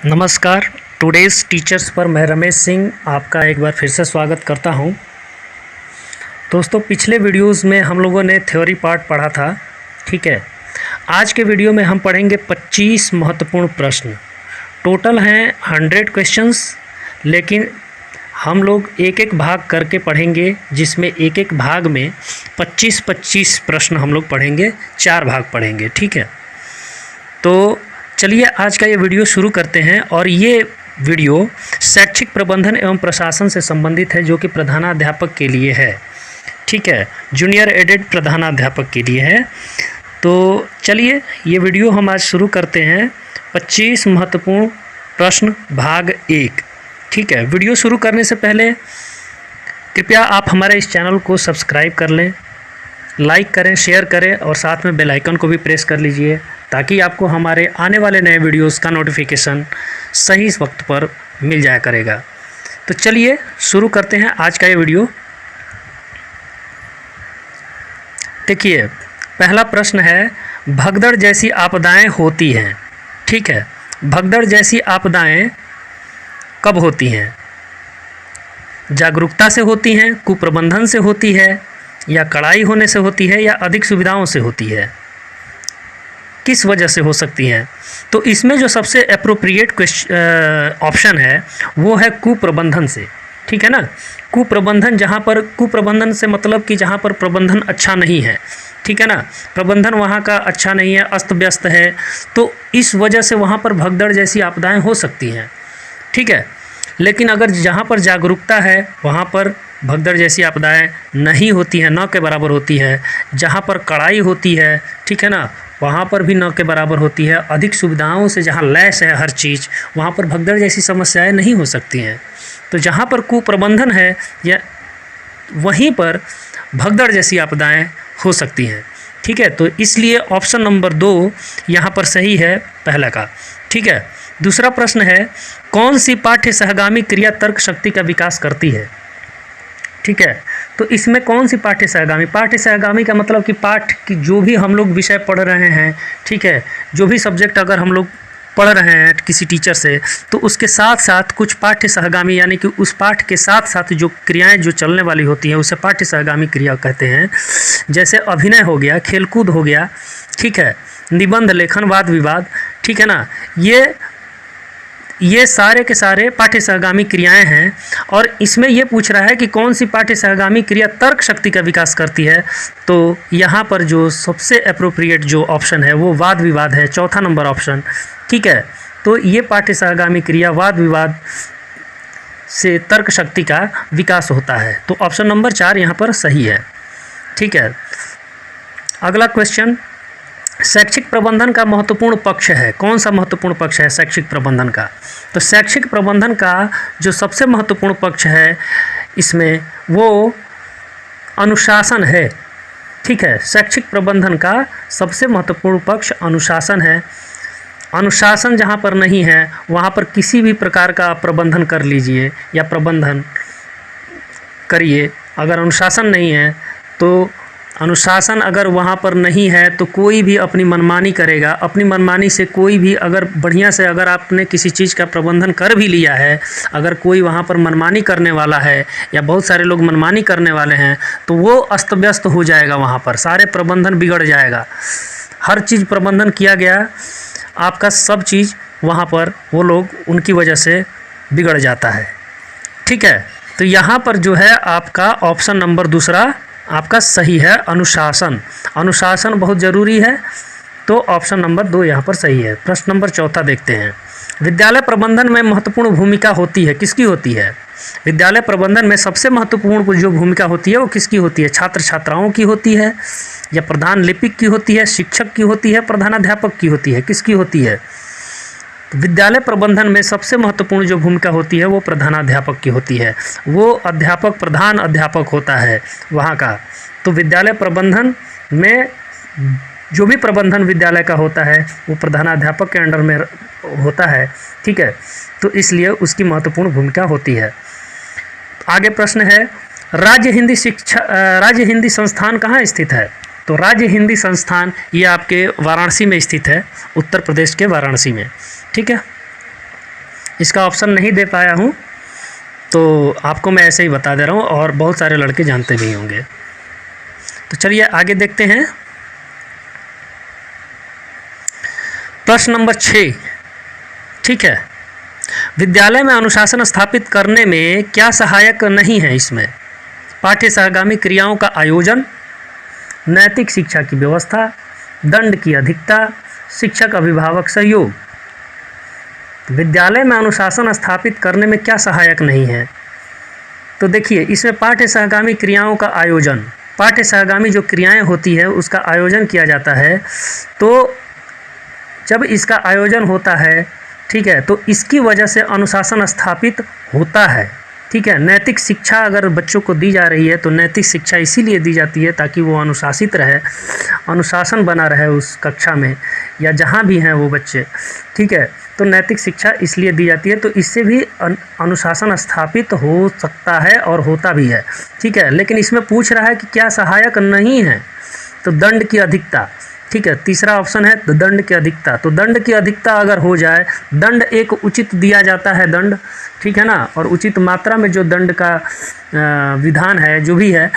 नमस्कार। Today's teachers पर मैं रमेश सिंह आपका एक बार फिर से स्वागत करता हूं। दोस्तों, पिछले वीडियोस में हम लोगों ने थ्योरी पार्ट पढ़ा था, ठीक है। आज के वीडियो में हम पढ़ेंगे 25 महत्वपूर्ण प्रश्न। टोटल हैं 100 क्वेश्चंस, लेकिन हम लोग एक एक भाग करके पढ़ेंगे, जिसमें एक एक भाग में 25-25 प्रश्न हम लोग पढ़ेंगे, 4 भाग पढ़ेंगे, ठीक है। तो चलिए आज का ये वीडियो शुरू करते हैं। और ये वीडियो शैक्षिक प्रबंधन एवं प्रशासन से संबंधित है, जो कि प्रधानाध्यापक के लिए है, ठीक है। जूनियर एडेड प्रधानाध्यापक के लिए है। तो चलिए ये वीडियो हम आज शुरू करते हैं। 25 महत्वपूर्ण प्रश्न भाग 1, ठीक है। वीडियो शुरू करने से पहले कृपया आप हमारे इस चैनल को सब्सक्राइब कर लें, लाइक करें, शेयर करें और साथ में बेल आइकन को भी प्रेस कर लीजिए, ताकि आपको हमारे आने वाले नए वीडियोस का नोटिफिकेशन सही वक्त पर मिल जाया करेगा। तो चलिए शुरू करते हैं आज का ये वीडियो। देखिए, पहला प्रश्न है, भगदड़ जैसी आपदाएं होती हैं, ठीक है। भगदड़ जैसी आपदाएं कब होती हैं? जागरूकता से होती हैं, कुप्रबंधन से होती है, या कड़ाई होने से होती है, या अधिक सुविधाओं से होती है? किस वजह से हो सकती हैं? तो इसमें जो सबसे एप्रोप्रिएट ऑप्शन है वो है कुप्रबंधन से, ठीक है ना। कुप्रबंधन, जहाँ पर कुप्रबंधन से मतलब कि जहाँ पर प्रबंधन अच्छा नहीं है, ठीक है ना। प्रबंधन वहाँ का अच्छा नहीं है, अस्त व्यस्त है, तो इस वजह से वहाँ पर भगदड़ जैसी आपदाएं हो सकती हैं, ठीक है। लेकिन अगर जहाँ पर जागरूकता है वहाँ पर भगदड़ जैसी आपदाएं नहीं होती हैं, न के बराबर होती है। जहाँ पर कड़ाई होती है, ठीक है ना, वहाँ पर भी न के बराबर होती है। अधिक सुविधाओं से जहाँ लैस है हर चीज़, वहाँ पर भगदड़ जैसी समस्याएं नहीं हो सकती हैं। तो जहाँ पर कुप्रबंधन है, या वहीं पर भगदड़ जैसी आपदाएं हो सकती हैं, ठीक है। तो इसलिए ऑप्शन नंबर 2 यहाँ पर सही है, पहला का, ठीक है। दूसरा प्रश्न है, कौन सी पाठ्य सहगामी क्रिया तर्क शक्ति का विकास करती है, ठीक है। तो इसमें कौन सी पाठ्य सहगामी का मतलब कि पाठ की जो भी हम लोग विषय पढ़ रहे हैं, ठीक है, जो भी सब्जेक्ट अगर हम लोग पढ़ रहे हैं किसी टीचर से, तो उसके साथ साथ कुछ पाठ्य सहगामी, यानी कि उस पाठ के साथ साथ जो क्रियाएं जो चलने वाली होती हैं, उसे पाठ्य सहगामी क्रिया कहते हैं। जैसे अभिनय हो गया, खेलकूद हो गया, ठीक है, निबंध लेखन, वाद विवाद, ठीक है ना। ये सारे के सारे पाठ्य सहगामी क्रियाएं हैं। और इसमें ये पूछ रहा है कि कौन सी पाठ्य सहगामी क्रिया तर्क शक्ति का विकास करती है। तो यहाँ पर जो सबसे एप्रोप्रिएट जो ऑप्शन है वो वाद विवाद है, चौथा नंबर ऑप्शन, ठीक है। तो ये पाठ्य सहगामी क्रिया वाद विवाद से तर्क शक्ति का विकास होता है। तो ऑप्शन नंबर 4 यहाँ पर सही है, ठीक है। अगला क्वेश्चन, शैक्षिक प्रबंधन का महत्वपूर्ण पक्ष है। कौन सा महत्वपूर्ण पक्ष है शैक्षिक प्रबंधन का? तो शैक्षिक प्रबंधन का जो सबसे महत्वपूर्ण पक्ष है इसमें, वो अनुशासन है, ठीक है। शैक्षिक प्रबंधन का सबसे महत्वपूर्ण पक्ष अनुशासन है। अनुशासन जहाँ पर नहीं है वहाँ पर किसी भी प्रकार का प्रबंधन कर लीजिए या प्रबंधन करिए। अगर अनुशासन नहीं है तो अनुशासन अगर वहाँ पर नहीं है तो कोई भी अपनी मनमानी करेगा। अपनी मनमानी से कोई भी, अगर बढ़िया से अगर आपने किसी चीज़ का प्रबंधन कर भी लिया है, अगर कोई वहाँ पर मनमानी करने वाला है या बहुत सारे लोग मनमानी करने वाले हैं, तो वो अस्त व्यस्त हो जाएगा। वहाँ पर सारे प्रबंधन बिगड़ जाएगा। हर चीज़ प्रबंधन किया गया, आपका सब चीज़ वहाँ पर वो लोग उनकी वजह से बिगड़ जाता है, ठीक है। तो यहाँ पर जो है आपका ऑप्शन नंबर दूसरा आपका सही है, अनुशासन। अनुशासन बहुत ज़रूरी है, तो ऑप्शन नंबर 2 यहाँ पर सही है। प्रश्न नंबर 4 देखते हैं, विद्यालय प्रबंधन में महत्वपूर्ण भूमिका होती है, किसकी होती है? विद्यालय प्रबंधन में सबसे महत्वपूर्ण जो भूमिका होती है वो किसकी होती है? छात्र छात्राओं की होती है, या प्रधान लिपिक की होती है, शिक्षक की होती है, प्रधानाध्यापक की होती है, किसकी होती है? विद्यालय प्रबंधन में सबसे महत्वपूर्ण जो भूमिका होती है वो प्रधानाध्यापक की होती है। वो अध्यापक प्रधान अध्यापक होता है वहाँ का। तो विद्यालय प्रबंधन में जो भी प्रबंधन विद्यालय का होता है वो प्रधानाध्यापक के अंडर में होता है, ठीक है। तो इसलिए उसकी महत्वपूर्ण भूमिका होती है। आगे प्रश्न है, राज्य हिंदी संस्थान कहाँ स्थित है? तो राज्य हिंदी संस्थान ये आपके वाराणसी में स्थित है, उत्तर प्रदेश के वाराणसी में, ठीक है। इसका ऑप्शन नहीं दे पाया हूँ, तो आपको मैं ऐसे ही बता दे रहा हूँ, और बहुत सारे लड़के जानते भी होंगे। तो चलिए आगे देखते हैं। प्रश्न नंबर 6, ठीक है। विद्यालय में अनुशासन स्थापित करने में क्या सहायक नहीं है इसमें? पाठ्य सहगामी क्रियाओं का आयोजन, नैतिक शिक्षा की व्यवस्था, दंड की अधिकता, शिक्षक अभिभावक सहयोग। विद्यालय में अनुशासन स्थापित करने में क्या सहायक नहीं है? तो देखिए, इसमें पाठ्य सहगामी क्रियाओं का आयोजन, पाठ्य सहगामी जो क्रियाएं होती है उसका आयोजन किया जाता है। तो जब इसका आयोजन होता है, ठीक है, तो इसकी वजह से अनुशासन स्थापित होता है, ठीक है। नैतिक शिक्षा अगर बच्चों को दी जा रही है तो नैतिक शिक्षा इसीलिए दी जाती है ताकि वो अनुशासित रहे, अनुशासन बना रहे उस कक्षा में या जहाँ भी हैं वो बच्चे, ठीक है। तो नैतिक शिक्षा इसलिए दी जाती है, तो इससे भी अनुशासन स्थापित हो सकता है और होता भी है, ठीक है। लेकिन इसमें पूछ रहा है कि क्या सहायक नहीं है, तो दंड की अधिकता, ठीक है। तीसरा ऑप्शन है दंड की अधिकता। तो दंड की अधिकता अगर हो जाए, दंड एक उचित दिया जाता है दंड, ठीक है ना, और उचित मात्रा में जो दंड का विधान है जो भी है,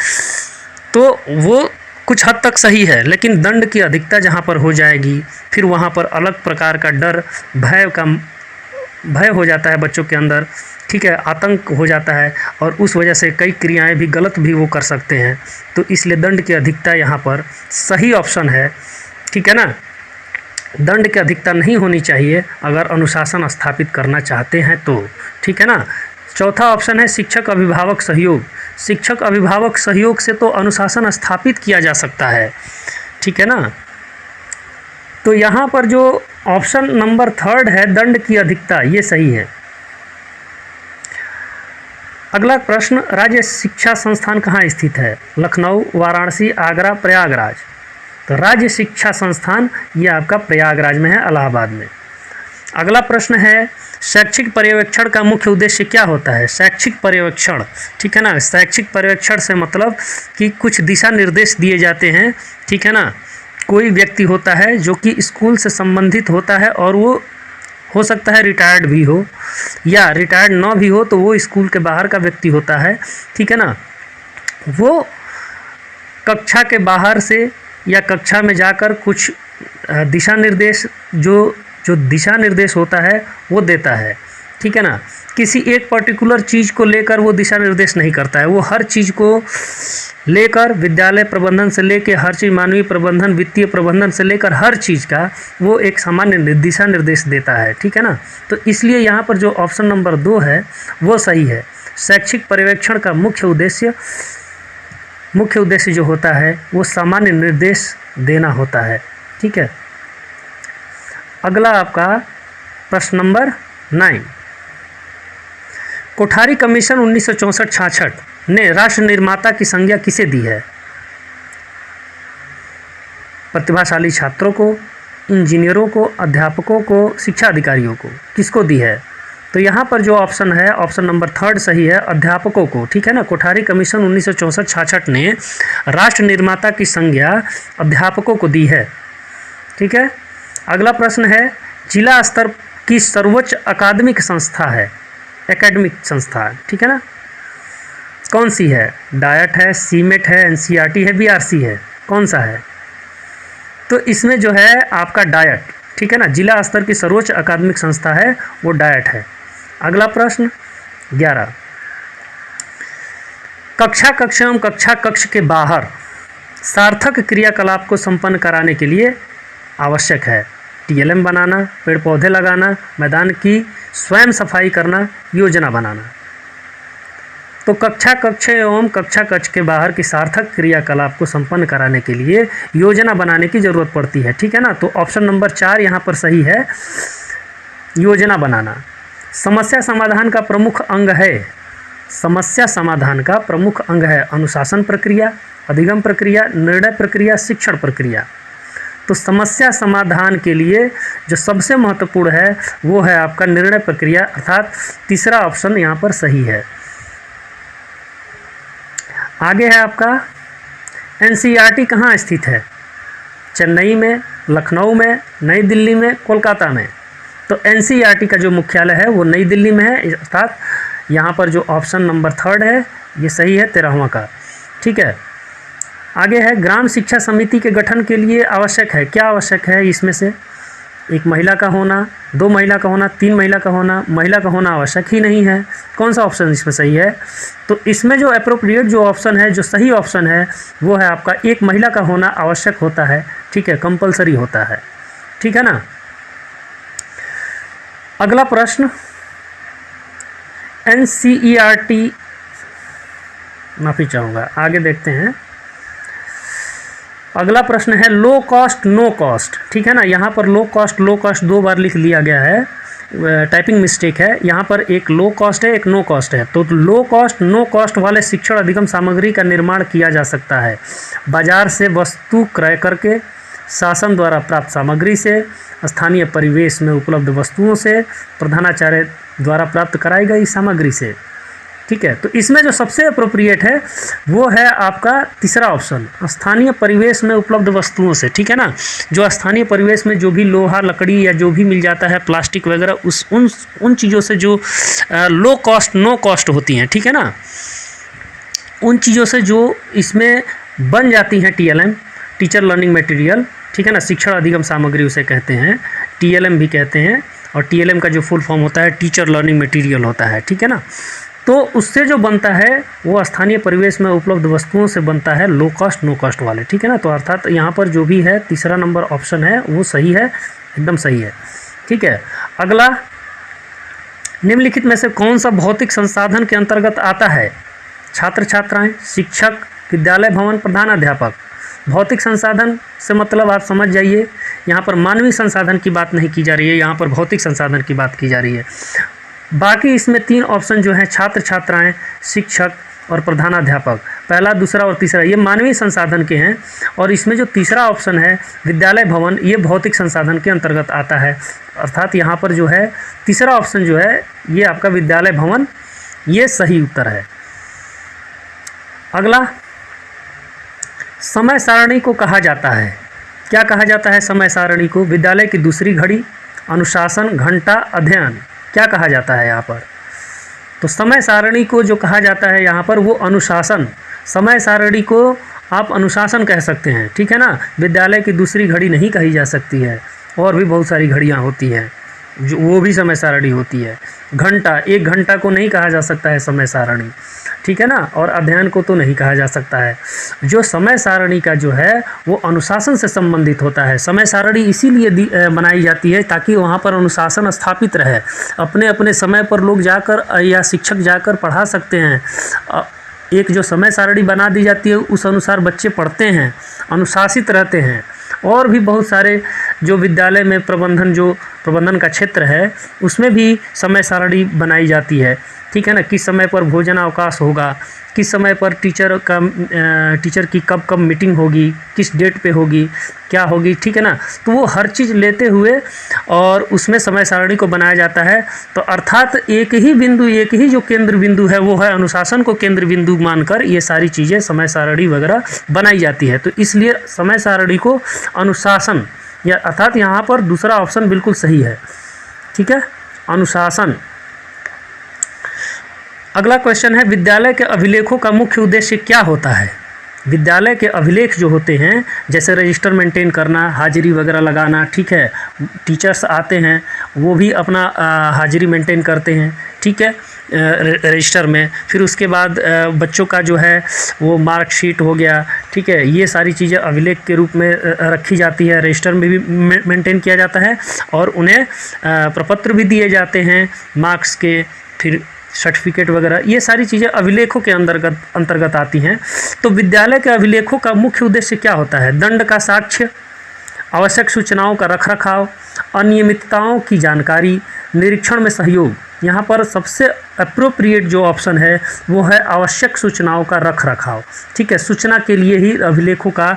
तो वो कुछ हद तक सही है। लेकिन दंड की अधिकता जहाँ पर हो जाएगी, फिर वहाँ पर अलग प्रकार का डर, भय हो जाता है बच्चों के अंदर, ठीक है, आतंक हो जाता है, और उस वजह से कई क्रियाएं भी गलत भी वो कर सकते हैं। तो इसलिए दंड की अधिकता यहाँ पर सही ऑप्शन है, ठीक है ना। दंड की अधिकता नहीं होनी चाहिए अगर अनुशासन स्थापित करना चाहते हैं तो, ठीक है ना। चौथा ऑप्शन है शिक्षक अभिभावक सहयोग। शिक्षक अभिभावक सहयोग से तो अनुशासन स्थापित किया जा सकता है, ठीक है ना। तो यहाँ पर जो ऑप्शन नंबर 3 है दंड की अधिकता, ये सही है। अगला प्रश्न, राज्य शिक्षा संस्थान कहाँ स्थित है? लखनऊ, वाराणसी, आगरा, प्रयागराज। तो राज्य शिक्षा संस्थान ये आपका प्रयागराज में है, इलाहाबाद में। अगला प्रश्न है शैक्षिक पर्यवेक्षण का मुख्य उद्देश्य क्या होता है? शैक्षिक पर्यवेक्षण, ठीक है ना। शैक्षिक पर्यवेक्षण से मतलब कि कुछ दिशा निर्देश दिए जाते हैं, ठीक है ना। कोई व्यक्ति होता है जो कि स्कूल से संबंधित होता है, और वो हो सकता है रिटायर्ड भी हो या रिटायर्ड ना भी हो, तो वो स्कूल के बाहर का व्यक्ति होता है, ठीक है ना। वो कक्षा के बाहर से या कक्षा में जाकर कुछ दिशा निर्देश, जो दिशा निर्देश होता है वो देता है, ठीक है ना। किसी एक पर्टिकुलर चीज़ को लेकर वो दिशा निर्देश नहीं करता है, वो हर चीज़ को लेकर, विद्यालय प्रबंधन से लेकर हर चीज़, मानवीय प्रबंधन, वित्तीय प्रबंधन से लेकर हर चीज़ का वो एक सामान्य दिशा निर्देश देता है, ठीक है ना। तो इसलिए यहाँ पर जो ऑप्शन नंबर 2 है वो सही है। शैक्षिक पर्यवेक्षण का मुख्य उद्देश्य जो होता है वो सामान्य निर्देश देना होता है, ठीक है। अगला आपका प्रश्न नंबर 9, कोठारी कमीशन 1964-66 ने राष्ट्र निर्माता की संज्ञा किसे दी है? प्रतिभाशाली छात्रों को, इंजीनियरों को, अध्यापकों को, शिक्षा अधिकारियों को, किसको दी है? तो यहाँ पर जो ऑप्शन है, ऑप्शन नंबर 3 सही है, अध्यापकों को, ठीक है ना। कोठारी कमीशन 1964-66 ने राष्ट्र निर्माता की संज्ञा अध्यापकों को दी है, ठीक है। अगला प्रश्न है जिला स्तर की सर्वोच्च अकादमिक संस्था है, एकेडमिक संस्था, ठीक है ना, कौन सी है? डायट है, सीमेट है, एनसीईआरटी है, बीआरसी है, कौन सा है? तो इसमें जो है आपका डायट, ठीक है ना, जिला स्तर की सर्वोच्च अकादमिक संस्था है वो डायट है। अगला प्रश्न 11, कक्षा कक्ष एवं कक्षा कक्ष के बाहर सार्थक क्रियाकलाप को संपन्न कराने के लिए आवश्यक है टीएलएम बनाना, पेड़ पौधे लगाना, मैदान की स्वयं सफाई करना, योजना बनाना। तो कक्षा कक्ष एवं कक्षा कक्ष के बाहर की सार्थक क्रियाकलाप को संपन्न कराने के लिए योजना बनाने की ज़रूरत पड़ती है, ठीक है ना। तो ऑप्शन नंबर 4 यहाँ पर सही है, योजना बनाना। समस्या समाधान का प्रमुख अंग है, समस्या समाधान का प्रमुख अंग है अनुशासन प्रक्रिया, अधिगम प्रक्रिया, निर्णय प्रक्रिया, शिक्षण प्रक्रिया। तो समस्या समाधान के लिए जो सबसे महत्वपूर्ण है वो है आपका निर्णय प्रक्रिया, अर्थात तीसरा ऑप्शन यहाँ पर सही है। आगे है आपका एनसीईआरटी कहाँ स्थित है? चेन्नई में, लखनऊ में, नई दिल्ली में, कोलकाता में। तो एनसीईआरटी का जो मुख्यालय है वो नई दिल्ली में है, अर्थात यहाँ पर जो ऑप्शन नंबर 3 है ये सही है 13वां का। ठीक है, आगे है ग्राम शिक्षा समिति के गठन के लिए आवश्यक है, क्या आवश्यक है इसमें से? 1 महिला का होना, 2 महिला का होना, 3 महिला का होना, महिला का होना आवश्यक ही नहीं है। कौन सा ऑप्शन इसमें सही है? तो इसमें जो एप्रोप्रिएट जो ऑप्शन है, जो सही ऑप्शन है वो है आपका 1 महिला का होना आवश्यक होता है। ठीक है, कंपलसरी होता है। ठीक है ना। अगला प्रश्न, एनसीईआरटी, माफ़ी चाहूँगा, आगे देखते हैं। अगला प्रश्न है लो कॉस्ट नो कॉस्ट। ठीक है ना, यहाँ पर लो कॉस्ट 2 बार लिख लिया गया है, टाइपिंग मिस्टेक है। यहाँ पर एक लो कॉस्ट है, एक नो कॉस्ट है। तो लो कॉस्ट नो कॉस्ट वाले शिक्षण अधिगम सामग्री का निर्माण किया जा सकता है बाजार से वस्तु क्रय करके, शासन द्वारा प्राप्त सामग्री से, स्थानीय परिवेश में उपलब्ध वस्तुओं से, प्रधानाचार्य द्वारा प्राप्त कराई गई सामग्री से। ठीक है, तो इसमें जो सबसे अप्रोप्रिएट है वो है आपका तीसरा ऑप्शन, स्थानीय परिवेश में उपलब्ध वस्तुओं से। ठीक है ना, जो स्थानीय परिवेश में जो भी लोहा लकड़ी या जो भी मिल जाता है, प्लास्टिक वगैरह, उन चीज़ों से जो लो कॉस्ट नो कॉस्ट होती हैं, ठीक है ना, उन चीज़ों से जो इसमें बन जाती हैं TLM, टीचर लर्निंग मटेरियल। ठीक है ना, शिक्षण अधिगम सामग्री उसे कहते हैं, TLM भी कहते हैं, और TLM का जो फुल फॉर्म होता है टीचर लर्निंग मटेरियल होता है। ठीक है ना, तो उससे जो बनता है वो स्थानीय परिवेश में उपलब्ध वस्तुओं से बनता है, लो कॉस्ट नो कॉस्ट वाले। ठीक है ना, तो अर्थात यहाँ पर जो भी है तीसरा नंबर ऑप्शन है वो सही है, एकदम सही है। ठीक है, अगला, निम्नलिखित में से कौन सा भौतिक संसाधन के अंतर्गत आता है? छात्र छात्राएं, शिक्षक, विद्यालय भवन, प्रधानाध्यापक। भौतिक संसाधन से मतलब आप समझ जाइए, यहाँ पर मानवीय संसाधन की बात नहीं की जा रही है, यहाँ पर भौतिक संसाधन की बात की जा रही है। बाकी इसमें 3 ऑप्शन जो हैं, छात्र छात्राएं, शिक्षक और प्रधानाध्यापक, पहला, दूसरा और तीसरा, ये मानवीय संसाधन के हैं। और इसमें जो तीसरा ऑप्शन है विद्यालय भवन, ये भौतिक संसाधन के अंतर्गत आता है। अर्थात यहाँ पर जो है तीसरा ऑप्शन जो है ये आपका विद्यालय भवन, ये सही उत्तर है। अगला, समय सारणी को कहा जाता है, क्या कहा जाता है समय सारणी को? विद्यालय की दूसरी घड़ी, अनुशासन, घंटा, अध्ययन, क्या कहा जाता है यहाँ पर? तो समय सारणी को जो कहा जाता है यहाँ पर वो अनुशासन, समय सारणी को आप अनुशासन कह सकते हैं। ठीक है ना, विद्यालय की दूसरी घड़ी नहीं कही जा सकती है, और भी बहुत सारी घड़ियाँ होती हैं जो वो भी समय सारणी होती है। घंटा, 1 घंटा को नहीं कहा जा सकता है समय सारणी। ठीक है ना, और अध्ययन को तो नहीं कहा जा सकता है। जो समय सारणी का जो है वो अनुशासन से संबंधित होता है। समय सारणी इसीलिए बनाई जाती है ताकि वहाँ पर अनुशासन स्थापित रहे, अपने अपने समय पर लोग जाकर या शिक्षक जाकर पढ़ा सकते हैं। एक जो समय सारणी बना दी जाती है उस अनुसार बच्चे पढ़ते हैं, अनुशासित रहते हैं। और भी बहुत सारे जो विद्यालय में प्रबंधन का क्षेत्र है उसमें भी समय सारणी बनाई जाती है। ठीक है ना, किस समय पर भोजनावकाश होगा, किस समय पर टीचर की कब मीटिंग होगी, किस डेट पे होगी, क्या होगी। ठीक है ना, तो वो हर चीज़ लेते हुए और उसमें समय सारणी को बनाया जाता है। तो अर्थात एक ही जो केंद्र बिंदु है वो है अनुशासन को केंद्र बिंदु मानकर ये सारी चीज़ें समय सारणी वगैरह बनाई जाती है। तो इसलिए समय सारणी को अनुशासन, या अर्थात यहाँ पर दूसरा ऑप्शन बिल्कुल सही है। ठीक है, अनुशासन। अगला क्वेश्चन है विद्यालय के अभिलेखों का मुख्य उद्देश्य क्या होता है? विद्यालय के अभिलेख जो होते हैं, जैसे रजिस्टर मेंटेन करना, हाजिरी वगैरह लगाना। ठीक है, टीचर्स आते हैं वो भी अपना हाजिरी मेंटेन करते हैं। ठीक है, रजिस्टर में। फिर उसके बाद बच्चों का जो है वो मार्कशीट हो गया। ठीक है, ये सारी चीज़ें अभिलेख के रूप में रखी जाती है, रजिस्टर में भी मेंटेन किया जाता है, और उन्हें प्रपत्र भी दिए जाते हैं मार्क्स के, फिर सर्टिफिकेट वगैरह। ये सारी चीज़ें अभिलेखों के अंतर्गत आती हैं। तो विद्यालय के अभिलेखों का मुख्य उद्देश्य क्या होता है? दंड का साक्ष्य, आवश्यक सूचनाओं का रखरखाव, अनियमितताओं की जानकारी, निरीक्षण में सहयोग। यहाँ पर सबसे अप्रोप्रिएट जो ऑप्शन है वो है आवश्यक सूचनाओं का रखरखाव। ठीक है, सूचना के लिए ही अभिलेखों का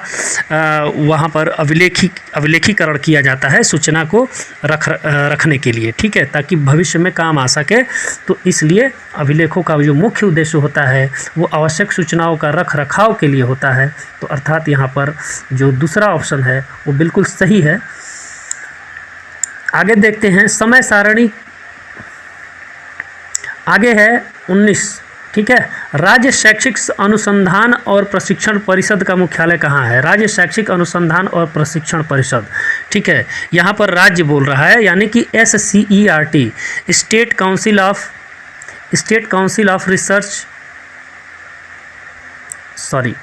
वहाँ पर अभिलेखीकरण किया जाता है, सूचना को रखने के लिए। ठीक है, ताकि भविष्य में काम आ सके। तो इसलिए अभिलेखों का जो मुख्य उद्देश्य होता है वो आवश्यक सूचनाओं का रखरखाव के लिए होता है। तो अर्थात यहाँ पर जो दूसरा ऑप्शन है वो बिल्कुल सही है। आगे देखते हैं समय सारणी। आगे है 19, ठीक है। राज्य शैक्षिक अनुसंधान और प्रशिक्षण परिषद का मुख्यालय कहाँ है? राज्य शैक्षिक अनुसंधान और प्रशिक्षण परिषद, ठीक है। यहाँ पर राज्य बोल रहा है, यानी कि SCERT, state council of research, sorry,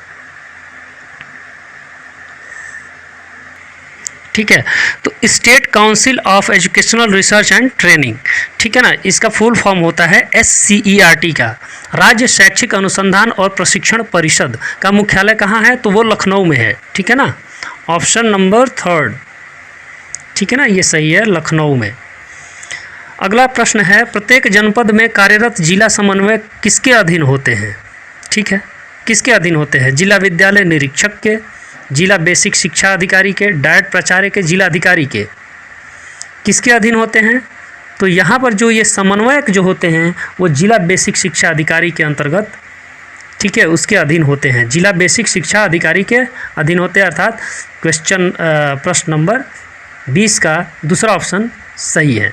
ठीक है। तो state council of educational research and training, ठीक है ना, इसका फुल फॉर्म होता है SCERT का। राज्य शैक्षिक अनुसंधान और प्रशिक्षण परिषद का मुख्यालय कहाँ है? तो वो लखनऊ में है, ठीक है ना। ऑप्शन नंबर 3, ठीक है ना, ये सही है, लखनऊ में। अगला प्रश्न है, प्रत्येक जनपद में कार्यरत जिला समन्वय किसके अधीन होते हैं? ठीक है, किसके अधीन होते हैं? जिला विद्यालय निरीक्षक के, जिला बेसिक शिक्षा अधिकारी के, डायट प्राचार्य के, जिला अधिकारी के, किसके अधीन होते हैं? तो यहाँ पर जो ये समन्वयक जो होते हैं वो जिला बेसिक शिक्षा अधिकारी के अंतर्गत, ठीक है, उसके अधीन होते हैं। जिला बेसिक शिक्षा अधिकारी के अधीन होते हैं, अर्थात प्रश्न नंबर 20 का दूसरा ऑप्शन सही है,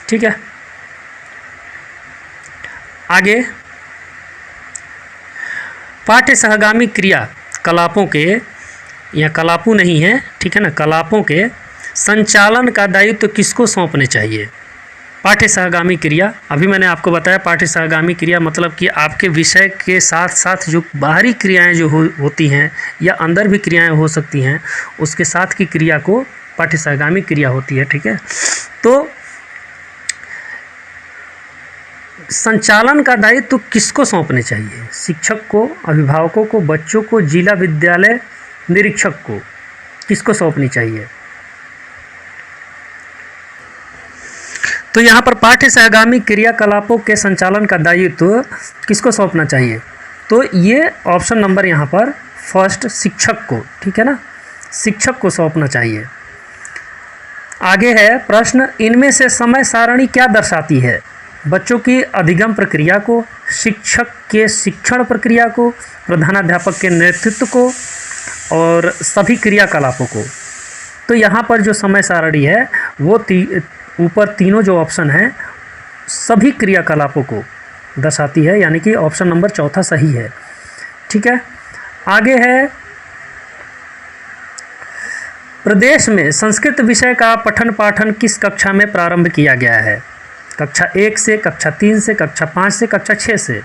ठीक है। आगे पाठ्य सहगामी क्रिया कलापों के, या कलापू नहीं है, ठीक है ना, कलापों के संचालन का दायित्व किसको सौंपने चाहिए? पाठ्य सहगामी क्रिया, अभी मैंने आपको बताया पाठ्य सहगामी क्रिया मतलब कि आपके विषय के साथ साथ जो बाहरी क्रियाएं जो होती हैं या अंदर भी क्रियाएं हो सकती हैं, उसके साथ की क्रिया को पाठ्य सहगामी क्रिया होती है, ठीक है। तो संचालन का दायित्व किसको सौंपने चाहिए? शिक्षक को, अभिभावकों को, बच्चों को, जिला विद्यालय निरीक्षक को, किसको सौंपनी चाहिए? तो यहाँ पर पाठ्य सहगामी क्रियाकलापों के संचालन का दायित्व किसको सौंपना चाहिए? तो ये ऑप्शन नंबर यहाँ पर फर्स्ट, शिक्षक को, ठीक है ना, शिक्षक को सौंपना चाहिए। आगे है प्रश्न, इनमें से समय सारणी क्या दर्शाती है? बच्चों की अधिगम प्रक्रिया को, शिक्षक के शिक्षण प्रक्रिया को, प्रधानाध्यापक के नेतृत्व को और सभी क्रियाकलापों को। तो यहाँ पर जो समय सारणी है वो ऊपर तीनों जो ऑप्शन हैं सभी क्रियाकलापों को दर्शाती है, यानी कि ऑप्शन नंबर 4 सही है, ठीक है। आगे है, प्रदेश में संस्कृत विषय का पठन पाठन किस कक्षा में प्रारंभ किया गया है? कक्षा 1 से, कक्षा 3 से, कक्षा 5 से, कक्षा 6 से।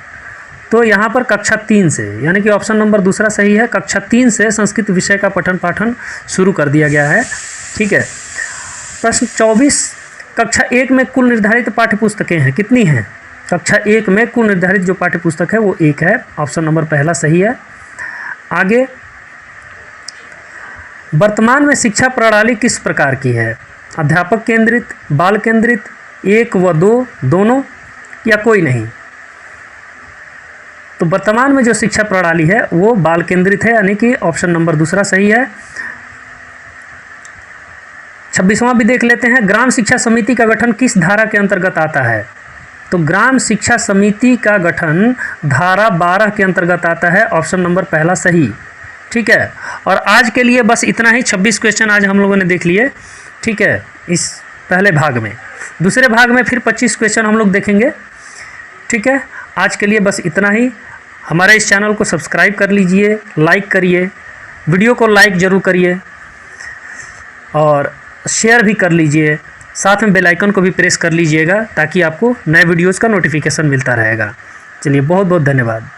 तो यहाँ पर कक्षा 3 से, यानी कि ऑप्शन नंबर दूसरा सही है। कक्षा 3 से संस्कृत विषय का पठन पाठन शुरू कर दिया गया है, ठीक है। प्रश्न 24, कक्षा 1 में कुल निर्धारित पाठ्य पुस्तकें हैं, कितनी हैं? कक्षा 1 में कुल निर्धारित जो पाठ्य पुस्तक है वो 1 है, ऑप्शन नंबर पहला सही है। आगे, वर्तमान में शिक्षा प्रणाली किस प्रकार की है? अध्यापक केंद्रित, बाल केंद्रित, 1 व 2 दोनों, या कोई नहीं? तो वर्तमान में जो शिक्षा प्रणाली है वो बाल केंद्रित है, यानी कि ऑप्शन नंबर दूसरा सही है। 26वां भी देख लेते हैं, ग्राम शिक्षा समिति का गठन किस धारा के अंतर्गत आता है? तो ग्राम शिक्षा समिति का गठन धारा 12 के अंतर्गत आता है, ऑप्शन नंबर पहला सही, ठीक है। और आज के लिए बस इतना ही, 26 क्वेश्चन आज हम लोगों ने देख लिए, ठीक है, इस पहले भाग में। दूसरे भाग में फिर 25 क्वेश्चन हम लोग देखेंगे, ठीक है। आज के लिए बस इतना ही। हमारे इस चैनल को सब्सक्राइब कर लीजिए, लाइक करिए, वीडियो को लाइक ज़रूर करिए और शेयर भी कर लीजिए, साथ में बेल आइकन को भी प्रेस कर लीजिएगा ताकि आपको नए वीडियोज़ का नोटिफिकेशन मिलता रहेगा। चलिए, बहुत बहुत धन्यवाद।